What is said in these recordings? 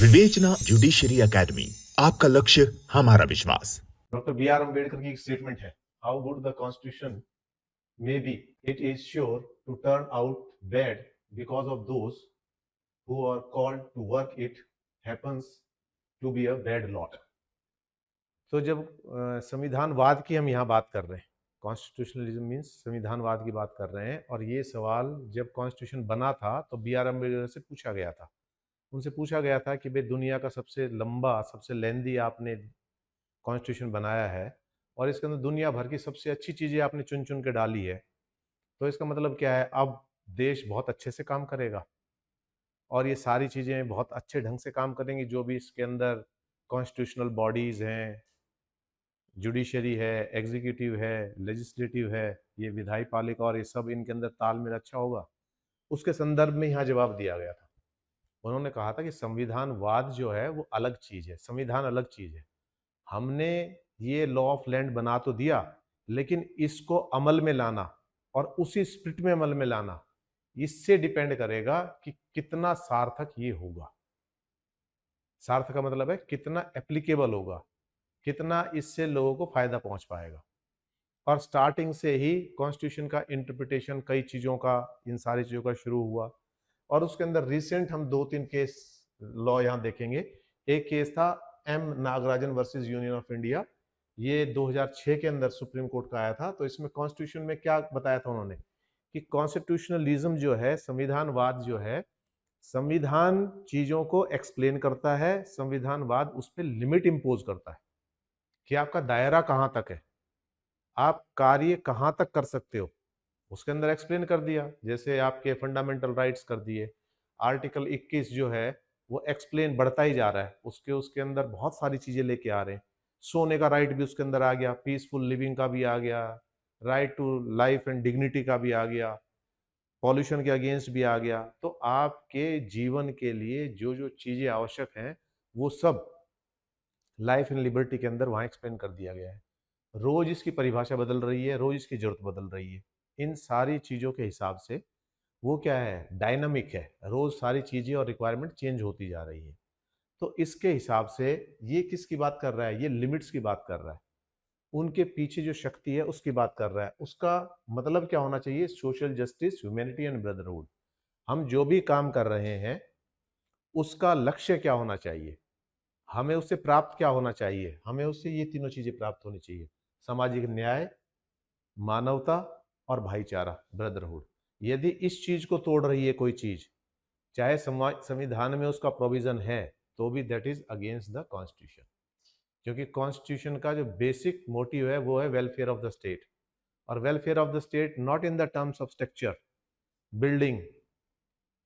विवेचना judiciary academy, आपका लक्ष्य हमारा विश्वास। डॉक्टर बी आर अम्बेडकर की एक स्टेटमेंट है, how good the constitution may be, it is sure to turn out bad because of those who are called to work it happens to be a bad lot. तो जब संविधानवाद की हम यहाँ बात कर रहे हैं, कॉन्स्टिट्यूशनलिज्म मीन्स संविधानवाद की बात कर रहे हैं, और ये सवाल जब कॉन्स्टिट्यूशन बना था तो बी आर अम्बेडकर से पूछा गया था। उनसे पूछा गया था कि भाई दुनिया का सबसे लंबा, सबसे लेंदी आपने कॉन्स्टिट्यूशन बनाया है और इसके अंदर दुनिया भर की सबसे अच्छी चीज़ें आपने चुन चुन के डाली है, तो इसका मतलब क्या है, अब देश बहुत अच्छे से काम करेगा और ये सारी चीज़ें बहुत अच्छे ढंग से काम करेंगी। जो भी इसके अंदर कॉन्स्टिट्यूशनल बॉडीज़ हैं, जुडिशरी है, एग्जीक्यूटिव है, लेजिस्लेटिव है, ये विधायी पालिका और ये सब, इनके अंदर तालमेल अच्छा होगा। उसके संदर्भ में यहाँ जवाब दिया गया था। उन्होंने कहा था कि संविधानवाद जो है वो अलग चीज़ है, संविधान अलग चीज़ है। हमने ये लॉ ऑफ लैंड बना तो दिया, लेकिन इसको अमल में लाना और उसी स्पिरिट में अमल में लाना, इससे डिपेंड करेगा कि कितना सार्थक ये होगा। सार्थक का मतलब है कितना एप्लीकेबल होगा, कितना इससे लोगों को फायदा पहुंच पाएगा। और स्टार्टिंग से ही कॉन्स्टिट्यूशन का इंटरप्रिटेशन कई चीज़ों का, इन सारी चीज़ों का शुरू हुआ और उसके अंदर रिसेंट हम 2-3 केस लॉ यहाँ देखेंगे। एक केस था M Nagarajan versus Union of India, ये 2006 के अंदर सुप्रीम कोर्ट का आया था। तो इसमें कॉन्स्टिट्यूशन में क्या बताया था उन्होंने कि कॉन्स्टिट्यूशनलिज्म जो है, संविधानवाद जो है, संविधान चीजों को एक्सप्लेन करता है, संविधानवाद उस पर लिमिट इम्पोज करता है कि आपका दायरा कहां तक है, आप कार्य कहां तक कर सकते हो, उसके अंदर एक्सप्लेन कर दिया। जैसे आपके फंडामेंटल राइट्स कर दिए, आर्टिकल 21 जो है वो एक्सप्लेन बढ़ता ही जा रहा है, उसके उसके अंदर बहुत सारी चीजें लेके आ रहे हैं। सोने का राइट भी उसके अंदर आ गया, पीसफुल लिविंग का भी आ गया, right to life and dignity का भी आ गया, पॉल्यूशन के अगेंस्ट भी आ गया। तो आपके जीवन के लिए जो जो चीजें आवश्यक हैं वो सब लाइफ एंड लिबर्टी के अंदर वहां एक्सप्लेन कर दिया गया है। रोज इसकी परिभाषा बदल रही है, रोज इसकी जरूरत बदल रही है। इन सारी चीजों के हिसाब से वो क्या है, डायनामिक है, रोज सारी चीजें और रिक्वायरमेंट चेंज होती जा रही है। तो इसके हिसाब से ये किसकी बात कर रहा है, ये लिमिट्स की बात कर रहा है, उनके पीछे जो शक्ति है उसकी बात कर रहा है। उसका मतलब क्या होना चाहिए, social justice, humanity and brotherhood. हम जो भी काम कर रहे हैं उसका लक्ष्य क्या होना चाहिए, हमें उससे प्राप्त क्या होना चाहिए, हमें उससे ये तीनों चीजें प्राप्त होनी चाहिए, सामाजिक न्याय, मानवता और भाईचारा, ब्रदरहुड। यदि इस चीज को तोड़ रही है कोई चीज, चाहे संविधान में उसका प्रोविजन है, तो भी that is against the constitution. क्योंकि कॉन्स्टिट्यूशन का जो बेसिक मोटिव है वो है वेलफेयर ऑफ द स्टेट, और welfare of the state not in the terms of structure, building,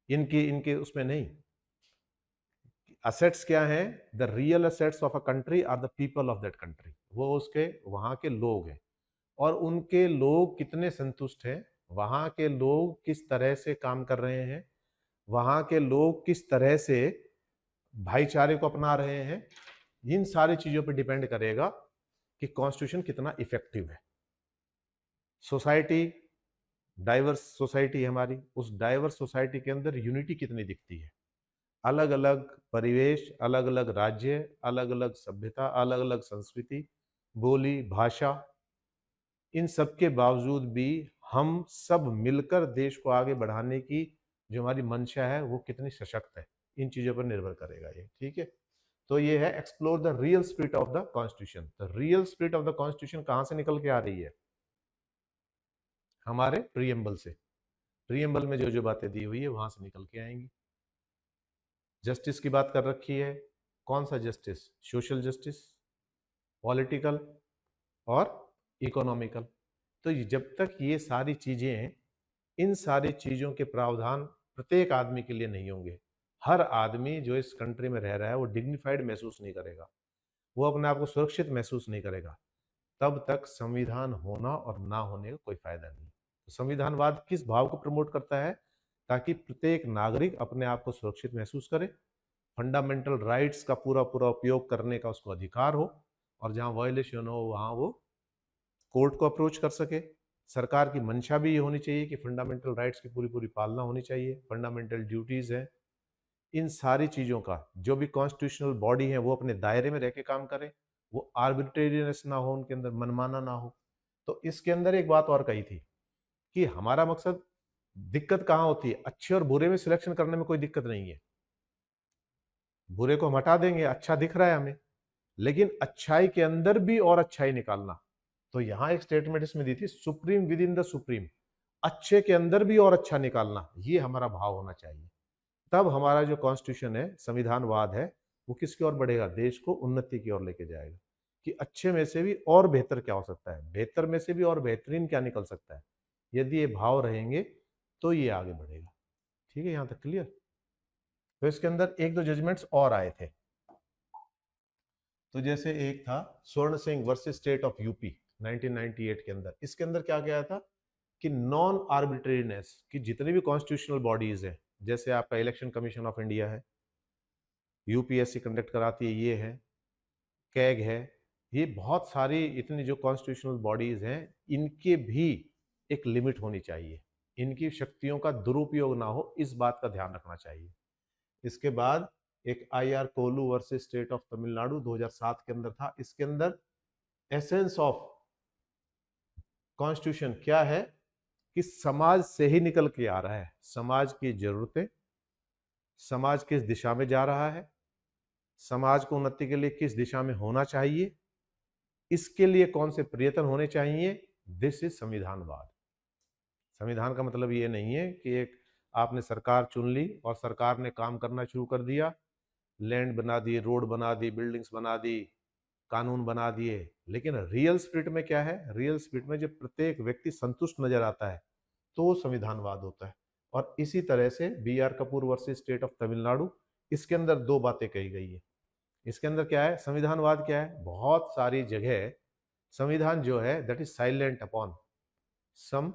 इनकी इनके उसमें नहीं। असेट्स क्या हैं, the real assets of a country are the people of that country, वो उसके वहां के लोग हैं, और उनके लोग कितने संतुष्ट हैं, वहां के लोग किस तरह से काम कर रहे हैं, वहां के लोग किस तरह से भाईचारे को अपना रहे हैं, इन सारी चीजों पर डिपेंड करेगा कि कॉन्स्टिट्यूशन कितना इफेक्टिव है। सोसाइटी डाइवर्स सोसाइटी है हमारी, उस डाइवर्स सोसाइटी के अंदर यूनिटी कितनी दिखती है, अलग अलग परिवेश, अलग अलग राज्य, अलग अलग सभ्यता, अलग अलग संस्कृति, बोली, भाषा, इन सब के बावजूद भी हम सब मिलकर देश को आगे बढ़ाने की जो हमारी मंशा है वो कितनी सशक्त है, इन चीजों पर निर्भर करेगा ये। ठीक है, तो ये है explore the real spirit of the constitution. The real spirit of the constitution कहां से निकल के आ रही है, हमारे प्रीएम्बल से। प्रीएम्बल में जो जो बातें दी हुई है वहां से निकल के आएंगी। जस्टिस की बात कर रखी है, कौन सा जस्टिस, सोशल जस्टिस, पॉलिटिकल और इकोनॉमिकल। तो जब तक ये सारी चीजें हैं, इन सारी चीजों के प्रावधान प्रत्येक आदमी के लिए नहीं होंगे, हर आदमी जो इस कंट्री में रह रहा है वो डिग्निफाइड महसूस नहीं करेगा, वो अपने आप को सुरक्षित महसूस नहीं करेगा, तब तक संविधान होना और ना होने का कोई फायदा नहीं। तो संविधानवाद किस भाव को प्रमोट करता है, ताकि प्रत्येक नागरिक अपने आप को सुरक्षित महसूस करे, फंडामेंटल राइट्स का पूरा पूरा उपयोग करने का उसको अधिकार हो, और जहां वायलेशन हो वहां वो कोर्ट को अप्रोच कर सके। सरकार की मंशा भी ये होनी चाहिए कि फंडामेंटल राइट्स की पूरी पूरी पालना होनी चाहिए, फंडामेंटल ड्यूटीज हैं, इन सारी चीजों का जो भी कॉन्स्टिट्यूशनल बॉडी है वो अपने दायरे में रह के काम करे, वो आर्बिट्रेरीनेस ना हो, उनके अंदर मनमाना ना हो। तो इसके अंदर एक बात और कही थी कि हमारा मकसद, दिक्कत कहाँ होती है, अच्छे और बुरे में सिलेक्शन करने में कोई दिक्कत नहीं है, बुरे को हम हटा देंगे, अच्छा दिख रहा है हमें, लेकिन अच्छाई के अंदर भी और अच्छाई निकालना। तो यहां एक स्टेटमेंट इसमें दी थी, supreme with in the supreme, अच्छे के अंदर भी और अच्छा निकालना, ये हमारा भाव होना चाहिए। तब हमारा जो कॉन्स्टिट्यूशन है, संविधानवाद है, वो किसकी ओर बढ़ेगा, देश को उन्नति की ओर लेके जाएगा, कि अच्छे में से भी और बेहतर क्या हो सकता है, बेहतर में से भी और बेहतरीन क्या निकल सकता है। यदि ये भाव रहेंगे तो ये आगे बढ़ेगा। ठीक है, यहां तक क्लियर। तो इसके अंदर एक दो जजमेंट्स और आए थे। तो जैसे एक था स्वर्ण Singh versus state of UP 1998 के अंदर, इसके अंदर क्या गया था कि नॉन आर्बिट्रेरीनेस की जितनी भी कॉन्स्टिट्यूशनल बॉडीज है, जैसे आपका इलेक्शन कमीशन ऑफ इंडिया है, यूपीएससी कंडक्ट कराती है, ये है, कैग है, ये बहुत सारी इतनी जो कॉन्स्टिट्यूशनल बॉडीज हैं, इनके भी एक लिमिट होनी चाहिए, इनकी शक्तियों का दुरुपयोग ना हो, इस बात का ध्यान रखना चाहिए। इसके बाद एक आईआर कोलू वर्सेस स्टेट ऑफ तमिलनाडु 2007 के अंदर था। इसके अंदर एसेंस ऑफ कॉन्स्टिट्यूशन क्या है कि समाज से ही निकल के आ रहा है, समाज की जरूरतें, समाज किस दिशा में जा रहा है, समाज को उन्नति के लिए किस दिशा में होना चाहिए, इसके लिए कौन से प्रयत्न होने चाहिए, दिस इज संविधानवाद। संविधान का मतलब ये नहीं है कि एक आपने सरकार चुन ली और सरकार ने काम करना शुरू कर दिया, लैंड बना दी, रोड बना दी, बिल्डिंग्स बना दी, कानून बना दिए, लेकिन रियल स्पिरिट में क्या है, रियल स्पिरिट में जब प्रत्येक व्यक्ति संतुष्ट नजर आता है तो संविधानवाद होता है। और इसी तरह से B R Kapoor versus state of Tamil Nadu, इसके अंदर दो बातें कही गई है। इसके अंदर क्या है, संविधानवाद क्या है, बहुत सारी जगह संविधान जो है that is silent upon some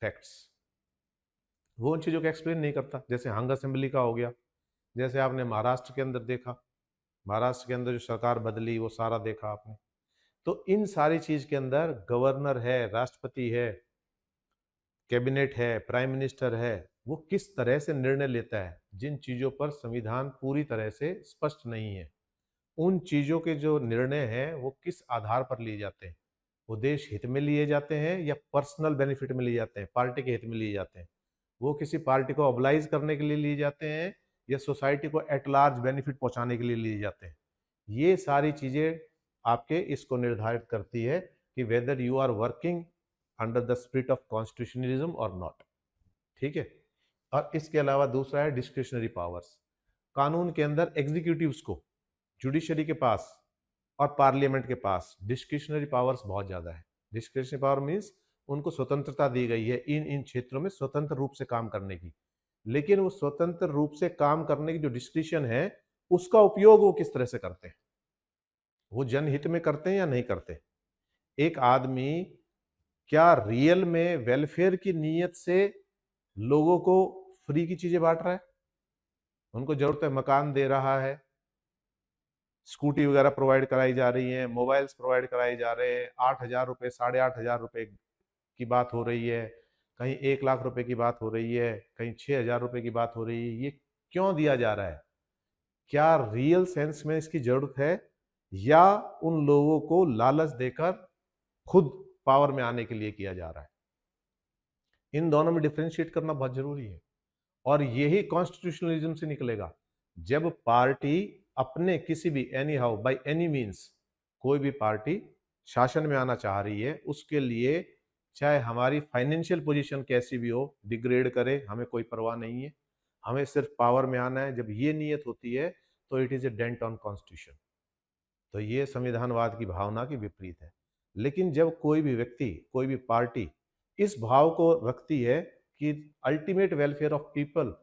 facts, वो उन चीजों को एक्सप्लेन नहीं करता। जैसे हंग असेंबली का हो गया, जैसे आपने महाराष्ट्र के अंदर देखा, महाराष्ट्र के अंदर जो सरकार बदली वो सारा देखा आपने। तो इन सारी चीज के अंदर गवर्नर है, राष्ट्रपति है, कैबिनेट है, प्राइम मिनिस्टर है, वो किस तरह से निर्णय लेता है, जिन चीजों पर संविधान पूरी तरह से स्पष्ट नहीं है, उन चीजों के जो निर्णय हैं वो किस आधार पर लिए जाते हैं, वो देश हित में लिए जाते हैं या पर्सनल बेनिफिट में लिए जाते हैं, पार्टी के हित में लिए जाते हैं, वो किसी पार्टी को ऑबलाइज करने के लिए लिए जाते हैं या सोसाइटी को एट लार्ज बेनिफिट पहुंचाने के लिए लिए जाते हैं। ये सारी चीजें आपके इसको निर्धारित करती है कि whether you are working under the spirit of constitutionalism और नॉट। ठीक है। और इसके अलावा दूसरा है डिस्क्रिशनरी पावर्स। कानून के अंदर एग्जीक्यूटिव्स को, जुडिशरी के पास और पार्लियामेंट के पास डिस्क्रिशनरी पावर्स बहुत ज्यादा है। डिस्क्रिशनरी पावर मीन्स उनको स्वतंत्रता दी गई है इन क्षेत्रों में स्वतंत्र रूप से काम करने की, लेकिन वो स्वतंत्र रूप से काम करने की जो डिस्क्रिशन है उसका उपयोग वो किस तरह से करते हैं, वो जनहित में करते हैं या नहीं करते। एक आदमी क्या रियल में वेलफेयर की नीयत से लोगों को फ्री की चीजें बांट रहा है, उनको जरूरत है मकान दे रहा है, स्कूटी वगैरह प्रोवाइड कराई जा रही है, मोबाइल्स प्रोवाइड कराए जा रहे हैं, 8,000 रुपये, 8,500 रुपये की बात हो रही है, कहीं 1,00,000 रुपए की बात हो रही है, कहीं 6,000 रुपये की बात हो रही है, ये क्यों दिया जा रहा है, क्या रियल सेंस में इसकी जरूरत है या उन लोगों को लालच देकर खुद पावर में आने के लिए किया जा रहा है। इन दोनों में डिफरेंशिएट करना बहुत जरूरी है और यही कॉन्स्टिट्यूशनलिज्म से निकलेगा। जब पार्टी अपने किसी भी any how by any means कोई भी पार्टी शासन में आना चाह रही है, उसके लिए चाहे हमारी फाइनेंशियल पोजीशन कैसी भी हो, डिग्रेड करे, हमें कोई परवाह नहीं है, हमें सिर्फ पावर में आना है, जब ये नीयत होती है तो it is a dent on constitution. तो ये संविधानवाद की भावना के विपरीत है। लेकिन जब कोई भी व्यक्ति, कोई भी पार्टी इस भाव को रखती है कि अल्टीमेट वेलफेयर ऑफ पीपल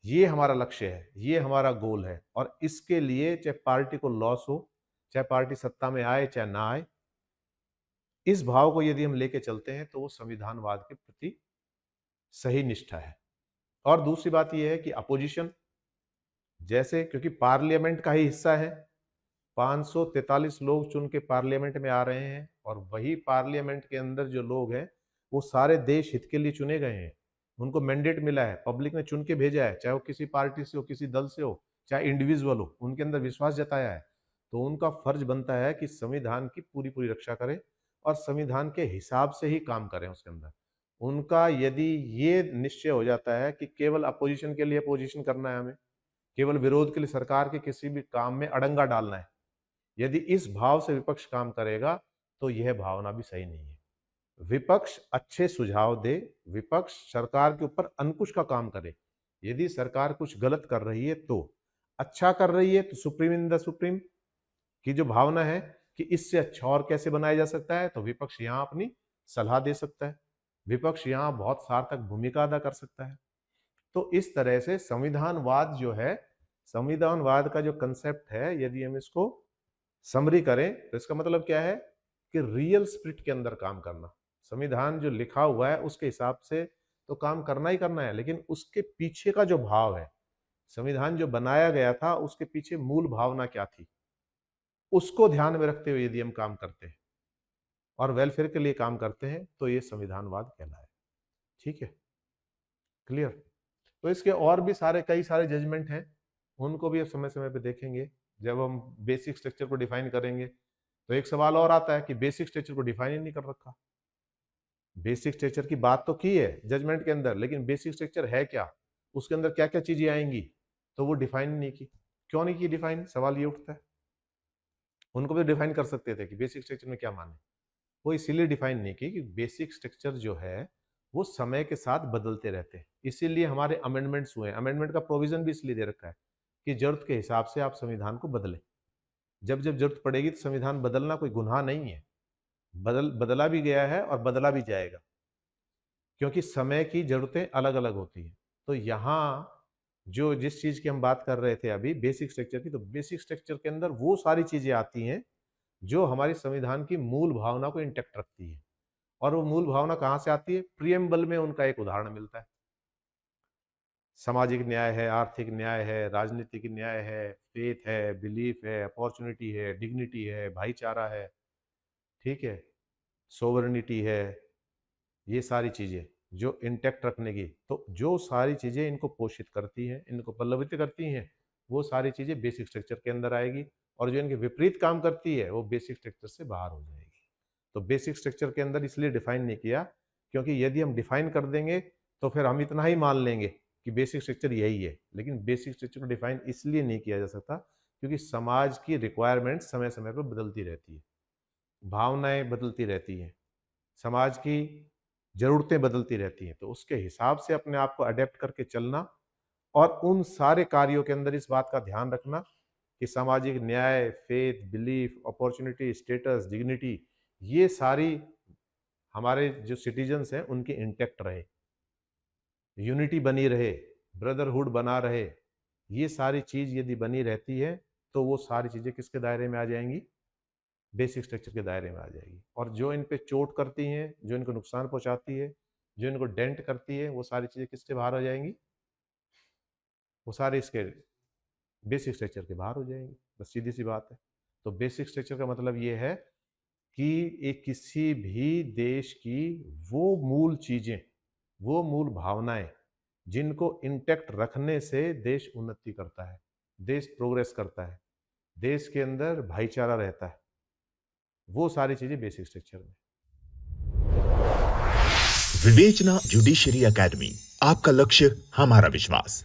ये हमारा लक्ष्य है, ये हमारा गोल है, और इसके लिए चाहे पार्टी को लॉस हो, चाहे पार्टी सत्ता में आए चाहे ना आए, इस भाव को यदि हम लेके चलते हैं तो वो संविधानवाद के प्रति सही निष्ठा है। और दूसरी बात यह है कि अपोजिशन, जैसे क्योंकि पार्लियामेंट का ही हिस्सा है, 543 लोग चुन के पार्लियामेंट में आ रहे हैं और वही पार्लियामेंट के अंदर जो लोग हैं वो सारे देश हित के लिए चुने गए हैं। उनको मैंडेट मिला है, पब्लिक ने चुन के भेजा है, चाहे वो किसी पार्टी से हो, किसी दल से हो, चाहे इंडिविजुअल हो, उनके अंदर विश्वास जताया है, तो उनका फर्ज बनता है कि संविधान की पूरी पूरी रक्षा करें और संविधान के हिसाब से ही काम करें उसके अंदर। उनका यदि ये निश्चय हो जाता है कि केवल अपोजिशन के लिए अपोजिशन करना है, हमें केवल विरोध के लिए सरकार के किसी भी काम में अड़ंगा डालना है, यदि इस भाव से विपक्ष काम करेगा तो यह भावना भी सही नहीं है। विपक्ष अच्छे सुझाव दे, विपक्ष सरकार के ऊपर अंकुश का काम करे। यदि सरकार कुछ गलत कर रही है तो, अच्छा कर रही है तो सुप्रीम इन द सुप्रीम की जो भावना है कि इससे अच्छा और कैसे बनाया जा सकता है, तो विपक्ष यहाँ अपनी सलाह दे सकता है, विपक्ष यहाँ बहुत सार्थक भूमिका अदा कर सकता है। तो इस तरह से संविधानवाद जो है, संविधानवाद का जो कंसेप्ट है, यदि हम इसको समरी करें तो इसका मतलब क्या है कि रियल स्पिरिट के अंदर काम करना। संविधान जो लिखा हुआ है उसके हिसाब से तो काम करना ही करना है, लेकिन उसके पीछे का जो भाव है, संविधान जो बनाया गया था उसके पीछे मूल भावना क्या थी, उसको ध्यान में रखते हुए यदि हम काम करते हैं और वेलफेयर के लिए काम करते हैं तो ये संविधानवाद कहलाए। ठीक है, क्लियर। तो इसके और भी कई सारे जजमेंट हैं, उनको भी अब समय समय पे देखेंगे जब हम बेसिक स्ट्रक्चर को डिफाइन करेंगे। तो एक सवाल और आता है कि बेसिक स्ट्रक्चर को डिफाइन ही नहीं कर रखा। बेसिक स्ट्रक्चर की बात तो की है जजमेंट के अंदर, लेकिन बेसिक स्ट्रक्चर है क्या, उसके अंदर क्या क्या चीजें आएंगी, तो वो डिफाइन नहीं की। क्यों नहीं की डिफाइन, सवाल ये उठता है। उनको भी डिफाइन कर सकते थे कि बेसिक स्ट्रक्चर में क्या माने, वो इसीलिए डिफाइन नहीं की कि बेसिक स्ट्रक्चर जो है वो समय के साथ बदलते रहते हैं, इसीलिए हमारे अमेंडमेंट्स हुए हैं। अमेंडमेंट का प्रोविजन भी इसलिए दे रखा है कि जरूरत के हिसाब से आप संविधान को बदलें। जब जब जरूरत पड़ेगी तो संविधान बदलना कोई गुनाह नहीं है, बदला भी गया है और बदला भी जाएगा, क्योंकि समय की जरूरतें अलग अलग होती हैं। तो यहाँ जो जिस चीज की हम बात कर रहे थे अभी बेसिक स्ट्रक्चर की, तो बेसिक स्ट्रक्चर के अंदर वो सारी चीजें आती हैं जो हमारी संविधान की मूल भावना को इंटैक्ट रखती है। और वो मूल भावना कहाँ से आती है, प्रियम्बल में उनका एक उदाहरण मिलता है। सामाजिक न्याय है, आर्थिक न्याय है, राजनीतिक न्याय है, फेथ है, बिलीफ है, अपॉर्चुनिटी है, डिग्निटी है, भाईचारा है, ठीक है, सोवरेनिटी है, ये सारी चीजें जो इंटैक्ट रखने की, तो जो सारी चीजें इनको पोषित करती हैं, इनको पल्लवित करती हैं, वो सारी चीजें बेसिक स्ट्रक्चर के अंदर आएगी, और जो इनके विपरीत काम करती है वो बेसिक स्ट्रक्चर से बाहर हो जाएगी। तो बेसिक स्ट्रक्चर के अंदर इसलिए डिफाइन नहीं किया, क्योंकि यदि हम डिफाइन कर देंगे तो फिर हम इतना ही मान लेंगे कि बेसिक स्ट्रक्चर यही है, लेकिन बेसिक स्ट्रक्चर को डिफाइन इसलिए नहीं किया जा सकता क्योंकि समाज की रिक्वायरमेंट समय समय पर बदलती रहती है, भावनाएं बदलती रहती हैं, समाज की जरूरतें बदलती रहती हैं, तो उसके हिसाब से अपने आप को अडेप्ट करके चलना और उन सारे कार्यों के अंदर इस बात का ध्यान रखना कि सामाजिक न्याय, faith, belief, opportunity, status, dignity, ये सारी हमारे जो सिटीजन्स हैं उनकी इंटैक्ट रहे, यूनिटी बनी रहे, ब्रदरहुड बना रहे। ये सारी चीज यदि बनी रहती है तो वो सारी चीजें किसके दायरे में आ जाएंगी, बेसिक स्ट्रक्चर के दायरे में आ जाएगी। और जो इन पे चोट करती हैं, जो इनको नुकसान पहुंचाती है, जो इनको डेंट करती है, वो सारी चीजें किसके बाहर आ जाएंगी, वो सारे इसके बेसिक स्ट्रक्चर के बाहर हो जाएंगी। बस सीधी सी बात है। तो बेसिक स्ट्रक्चर का मतलब ये है कि एक किसी भी देश की वो मूल चीजें, वो मूल भावनाएं जिनको इंटैक्ट रखने से देश उन्नति करता है, देश प्रोग्रेस करता है, देश के अंदर भाईचारा रहता है, वो सारी चीजें बेसिक स्ट्रक्चर में। विवेचना जुडिशरी एकेडमी, आपका लक्ष्य हमारा विश्वास।